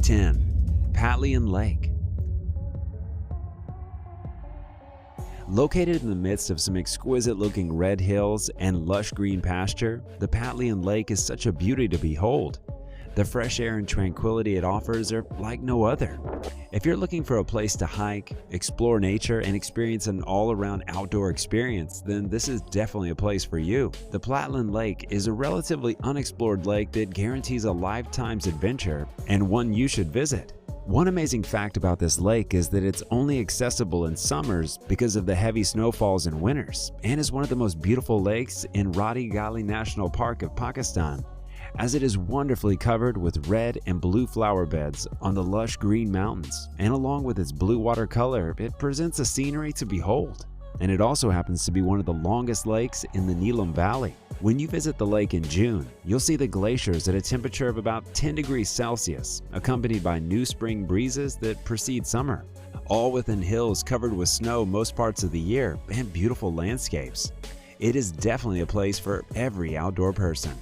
10. Patlian Lake. Located in the midst of some exquisite-looking red hills and lush green pasture, the Patlian Lake is such a beauty to behold. The fresh air and tranquility it offers are like no other. If you're looking for a place to hike, explore nature, and experience an all-around outdoor experience, then this is definitely a place for you. The Patlian Lake is a relatively unexplored lake that guarantees a lifetime's adventure and one you should visit. One amazing fact about this lake is that it's only accessible in summers because of the heavy snowfalls in winters, and is one of the most beautiful lakes in Rati Gali National Park of Pakistan, as it is wonderfully covered with red and blue flower beds on the lush green mountains, and along with its blue water color, it presents a scenery to behold. And it also happens to be one of the longest lakes in the Neelam Valley. When you visit the lake in June, you'll see the glaciers at a temperature of about 10 degrees Celsius, accompanied by new spring breezes that precede summer, all within hills covered with snow most parts of the year and beautiful landscapes. It is definitely a place for every outdoor person.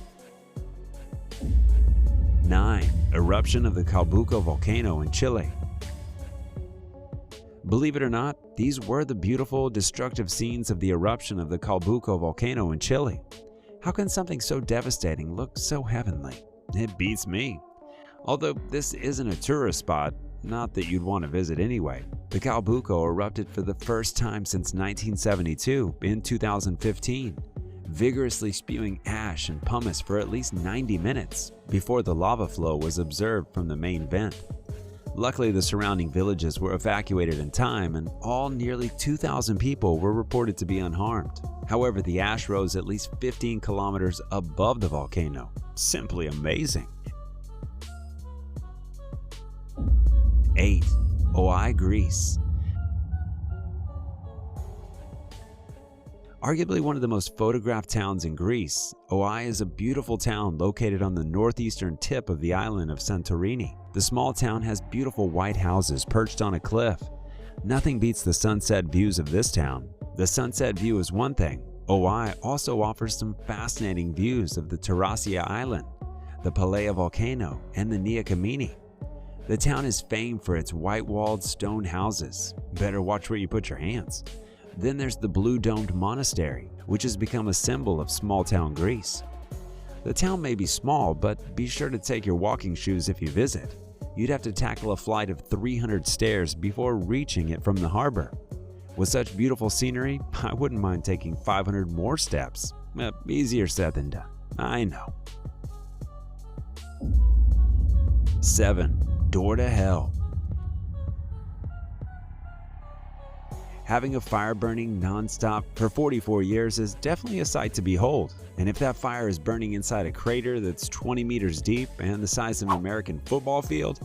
9. Eruption of the Calbuco volcano in Chile. Believe it or not, these were the beautiful, destructive scenes of the eruption of the Calbuco volcano in Chile. How can something so devastating look so heavenly? It beats me. Although this isn't a tourist spot, not that you'd want to visit anyway, the Calbuco erupted for the first time since 1972 in 2015, vigorously spewing ash and pumice for at least 90 minutes before the lava flow was observed from the main vent. Luckily, the surrounding villages were evacuated in time, and all nearly 2,000 people were reported to be unharmed. However, the ash rose at least 15 kilometers above the volcano. Simply amazing. 8. Oi, Greece. Arguably one of the most photographed towns in Greece, Oi is a beautiful town located on the northeastern tip of the island of Santorini. The small town has beautiful white houses perched on a cliff. Nothing beats the sunset views of this town. The sunset view is one thing. Oi also offers some fascinating views of the Tarasia Island, the Palea volcano, and the Nia Kamini. The town is famed for its white-walled stone houses. Better watch where you put your hands. Then there's the blue-domed monastery, which has become a symbol of small-town Greece. The town may be small, but be sure to take your walking shoes if you visit. You'd have to tackle a flight of 300 stairs before reaching it from the harbor. With such beautiful scenery, I wouldn't mind taking 500 more steps. Easier said than done, I know. 7. Door to Hell. Having a fire burning non-stop for 44 years is definitely a sight to behold, and if that fire is burning inside a crater that's 20 meters deep and the size of an American football field,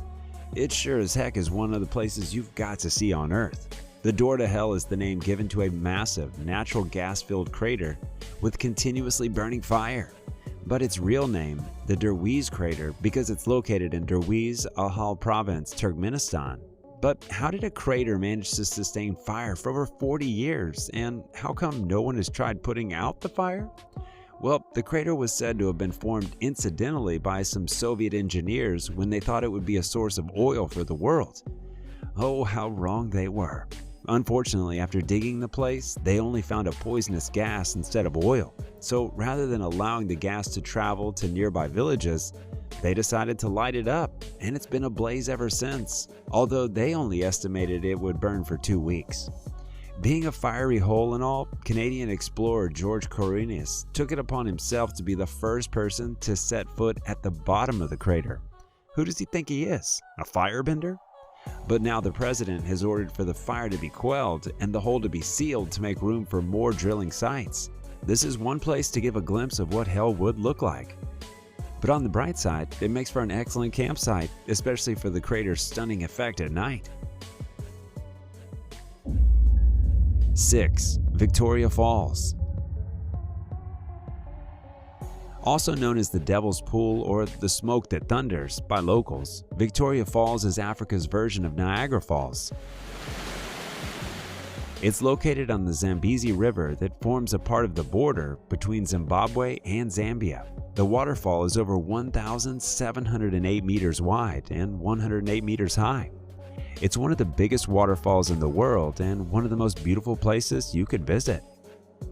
it sure as heck is one of the places you've got to see on Earth. The Door to Hell is the name given to a massive, natural gas-filled crater with continuously burning fire. But its real name, the Derwiz crater, because it's located in Derwiz, Ahal province, Turkmenistan. But how did a crater manage to sustain fire for over 40 years, and how come no one has tried putting out the fire? Well, the crater was said to have been formed incidentally by some Soviet engineers when they thought it would be a source of oil for the world. Oh, how wrong they were. Unfortunately, after digging the place, they only found a poisonous gas instead of oil. So rather than allowing the gas to travel to nearby villages, they decided to light it up, and it's been ablaze ever since, although they only estimated it would burn for 2 weeks. Being a fiery hole and all, Canadian explorer George Cornelius took it upon himself to be the first person to set foot at the bottom of the crater. Who does he think he is? A firebender? But now the president has ordered for the fire to be quelled and the hole to be sealed to make room for more drilling sites. This is one place to give a glimpse of what hell would look like. But on the bright side, it makes for an excellent campsite, especially for the crater's stunning effect at night. 6. Victoria Falls. Also known as the Devil's Pool or the Smoke That Thunders by locals, Victoria Falls is Africa's version of Niagara Falls. It's located on the Zambezi River that forms a part of the border between Zimbabwe and Zambia. The waterfall is over 1,708 meters wide and 108 meters high. It's one of the biggest waterfalls in the world and one of the most beautiful places you could visit.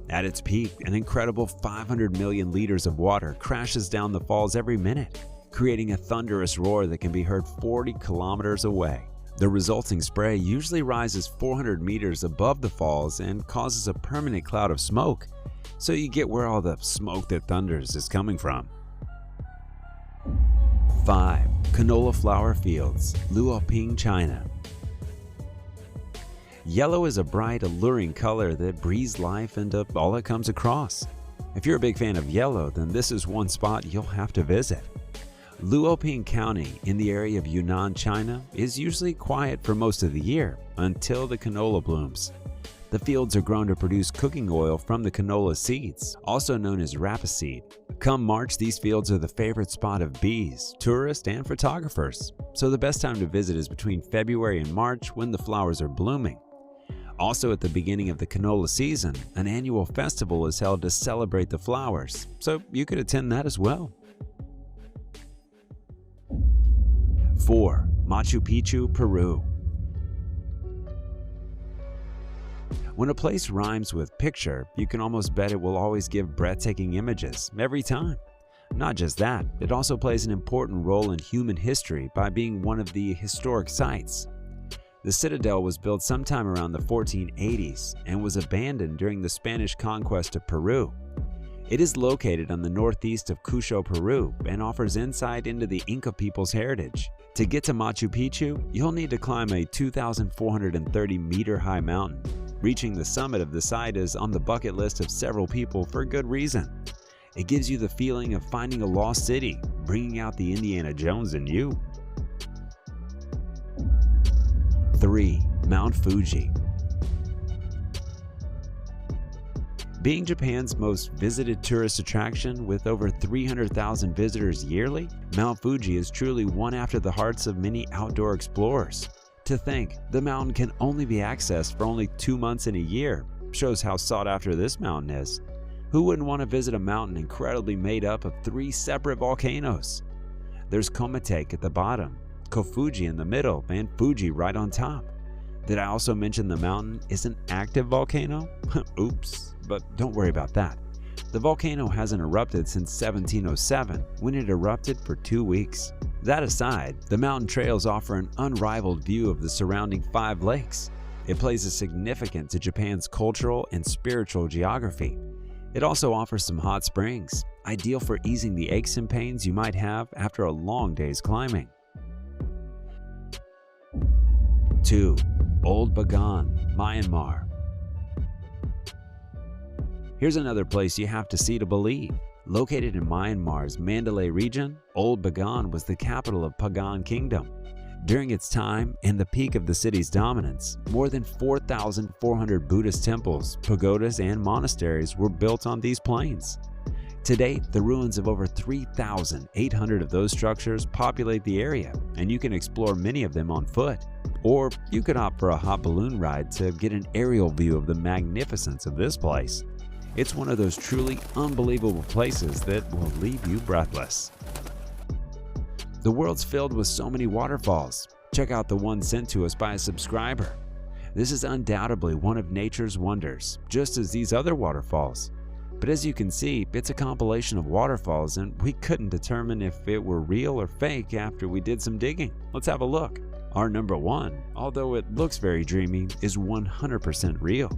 At its peak, an incredible 500 million liters of water crashes down the falls every minute, creating a thunderous roar that can be heard 40 kilometers away. The resulting spray usually rises 400 meters above the falls and causes a permanent cloud of smoke, so you get where all the smoke that thunders is coming from. 5. Canola flower fields, Luoping, China. Yellow is a bright, alluring color that breathes life into all it comes across. If you're a big fan of yellow, then this is one spot you'll have to visit. Luoping County in the area of Yunnan, China is usually quiet for most of the year until the canola blooms. The fields are grown to produce cooking oil from the canola seeds, also known as rapeseed. Come March, these fields are the favorite spot of bees, tourists, and photographers, so the best time to visit is between February and March when the flowers are blooming. Also at the beginning of the canola season, an annual festival is held to celebrate the flowers, so you could attend that as well. 4. Machu Picchu, Peru. When a place rhymes with picture, you can almost bet it will always give breathtaking images every time. Not just that, it also plays an important role in human history by being one of the historic sites. The citadel was built sometime around the 1480s and was abandoned during the Spanish conquest of Peru. It is located on the northeast of Cusco, Peru, and offers insight into the Inca people's heritage. To get to Machu Picchu, you'll need to climb a 2,430-meter high mountain. Reaching the summit of the site is on the bucket list of several people for good reason. It gives you the feeling of finding a lost city, bringing out the Indiana Jones in you. 3. Mount Fuji. Being Japan's most visited tourist attraction with over 300,000 visitors yearly, Mount Fuji is truly one after the hearts of many outdoor explorers. To think the mountain can only be accessed for only 2 months in a year shows how sought after this mountain is. Who wouldn't want to visit a mountain incredibly made up of 3 separate volcanoes? There's Komatake at the bottom, Kofuji in the middle, and Fuji right on top. Did I also mention the mountain is an active volcano? Oops, but don't worry about that. The volcano hasn't erupted since 1707, when it erupted for 2 weeks. That aside, the mountain trails offer an unrivaled view of the surrounding 5 lakes. It plays significant to Japan's cultural and spiritual geography. It also offers some hot springs, ideal for easing the aches and pains you might have after a long day's climbing. 2. Old Bagan, Myanmar. Here's another place you have to see to believe. Located in Myanmar's Mandalay region, Old Bagan was the capital of Pagan Kingdom. During its time and the peak of the city's dominance, more than 4,400 Buddhist temples, pagodas, and monasteries were built on these plains. To date, the ruins of over 3,800 of those structures populate the area, and you can explore many of them on foot. Or you could opt for a hot balloon ride to get an aerial view of the magnificence of this place. It's one of those truly unbelievable places that will leave you breathless. The world's filled with so many waterfalls. Check out the one sent to us by a subscriber. This is undoubtedly one of nature's wonders, just as these other waterfalls. But as you can see, it's a compilation of waterfalls, and we couldn't determine if it were real or fake after we did some digging. Let's have a look. Our number 1, although it looks very dreamy, is 100% real.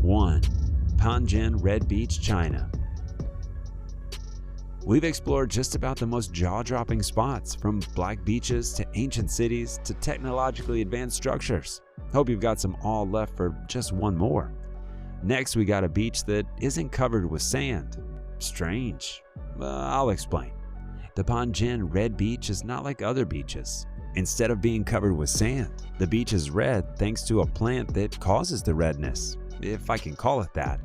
1. Panjin Red Beach, China. We've explored just about the most jaw-dropping spots, from black beaches to ancient cities to technologically advanced structures. Hope you've got some awe left for just one more. Next, we got a beach that isn't covered with sand. Strange. I'll explain. The Panjin Red Beach is not like other beaches. Instead of being covered with sand, the beach is red thanks to a plant that causes the redness, if I can call it that.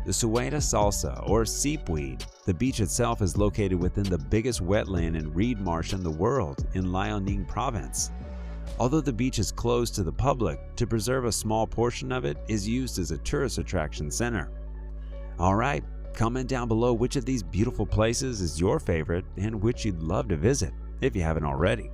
The Sueta salsa, or seepweed. The beach itself is located within the biggest wetland and reed marsh in the world in Liaoning province. Although the beach is closed to the public, to preserve a small portion of it is used as a tourist attraction center. Alright, comment down below which of these beautiful places is your favorite and which you'd love to visit if you haven't already.